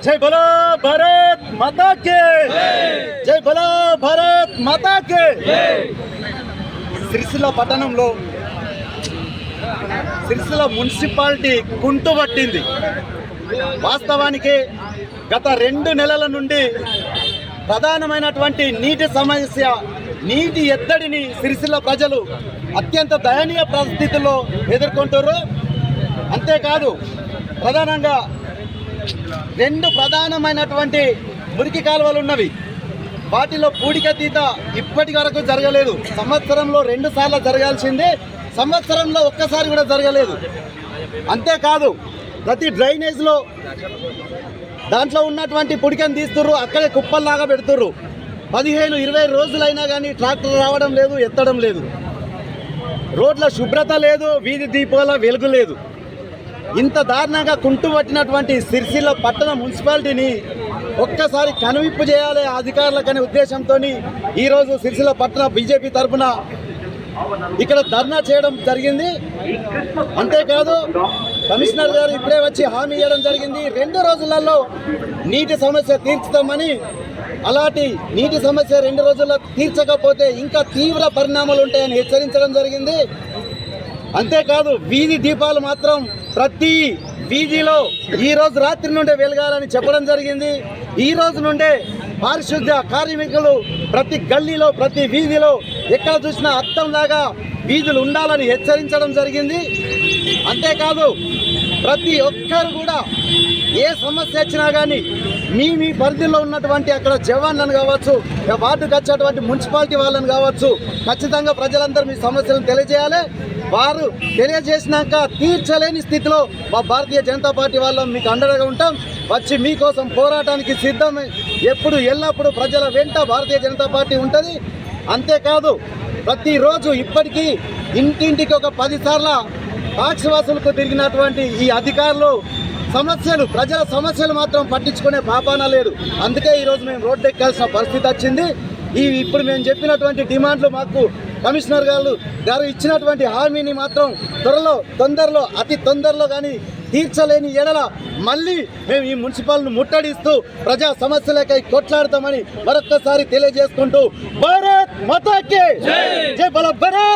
జై బలో భారత్ మాతా కే జై బలో భారత్ మాతా కే. సిరిసిల్ల పట్టణంలో సిరిసిల్ల మున్సిపాలిటీ కుంటుపట్టింది. వాస్తవానికి గత 2 నెలల నుండి ప్రధానమైనటువంటి నీటి సమస్య, నీటి ఎద్దడిని సిరిసిల్ల ప్రజలు అత్యంత దయనీయ పరిస్థితుల్లో ఎదుర్కొంటారు. అంతేకాదు ప్రధానంగా 2 ప్రధానమైనటువంటి మురికి కాలువలు ఉన్నవి. వాటిలో పూడికతీత ఇప్పటి వరకు జరగలేదు. సంవత్సరంలో 2 సార్లు జరగాల్సిందే, సంవత్సరంలో ఒక్కసారి కూడా జరగలేదు. అంతేకాదు ప్రతి డ్రైనేజ్లో దాంట్లో ఉన్నటువంటి పుడికను తీస్తుర్రు, అక్కడే కుప్పల్లాగా పెడుతుర్రు. 15-20 రోజులైనా కానీ ట్రాక్టర్ రావడం లేదు, ఎత్తడం లేదు. రోడ్ల శుభ్రత లేదు, వీధి దీపాల వెలుగు లేదు. ఇంత దారుణంగా కుంటుపట్టినటువంటి సిరిసిల్ల పట్టణ మున్సిపాలిటీని ఒక్కసారి కనువిప్పు చేయాలి అధికారులకనే ఉద్దేశంతో ఈరోజు సిరిసిల్ల పట్టణ బీజేపీ తరఫున ఇక్కడ ధర్నా చేయడం జరిగింది. అంతేకాదు కమిషనర్ గారు ఇప్పుడే వచ్చి హామీ ఇవ్వడం జరిగింది, 2 రోజులలో నీటి సమస్య తీర్చుతామని. అలాంటి నీటి సమస్య 2 రోజుల్లో తీర్చకపోతే ఇంకా తీవ్ర పరిణామాలు ఉంటాయని హెచ్చరించడం జరిగింది. అంతేకాదు వీధి దీపాలు మాత్రం ప్రతి వీధిలో ఈ రోజు రాత్రి నుండే వెలగాలని చెప్పడం జరిగింది. ఈ రోజు నుండే పారిశుద్ధ్య కార్మికులు ప్రతి గల్లీలో ప్రతి వీధిలో ఎక్కడ చూసినా అద్దంలాగా వీధులు ఉండాలని హెచ్చరించడం జరిగింది. అంతేకాదు ప్రతి ఒక్కరు కూడా ఏ సమస్య వచ్చినా కానీ మీ పరిధిలో ఉన్నటువంటి అక్కడ జవాన్లను కావచ్చు, వార్డుకు వచ్చేటువంటి మున్సిపాలిటీ వాళ్ళని కావచ్చు, ఖచ్చితంగా ప్రజలందరూ మీ సమస్యలను తెలియజేయాలి. వారు తెలియజేసినాక తీర్చలేని స్థితిలో మా భారతీయ జనతా పార్టీ వాళ్ళం మీకు అండగా ఉంటాం. వచ్చి మీకోసం పోరాటానికి సిద్ధమే. ఎప్పుడు ఎల్లప్పుడూ ప్రజల వెంట భారతీయ జనతా పార్టీ ఉంటుంది. అంతేకాదు ప్రతిరోజు ఇప్పటికీ ఇంటింటికి ఒక 10 సార్లు టాక్స్ వసూలుకు తిరిగినటువంటి ఈ అధికారులు ప్రజల సమస్యలు మాత్రం పట్టించుకునే పాపాన లేరు. అందుకే ఈరోజు మేము రోడ్డు ఎక్కాల్సిన పరిస్థితి వచ్చింది. ఇప్పుడు మేము చెప్పినటువంటి డిమాండ్లు మాకు కమిషనర్ గారు ఇచ్చినటువంటి హామీని మాత్రం తొందరలో అతి తొందరలో కానీ తీర్చలేని ఎడల మళ్ళీ మేము ఈ మున్సిపాలిటీని ముట్టడిస్తూ ప్రజా సమస్యలకై కొట్లాడతామని మరొక్కసారి తెలియజేసుకుంటూ భారత్ మాతా కే జై బలో భారత్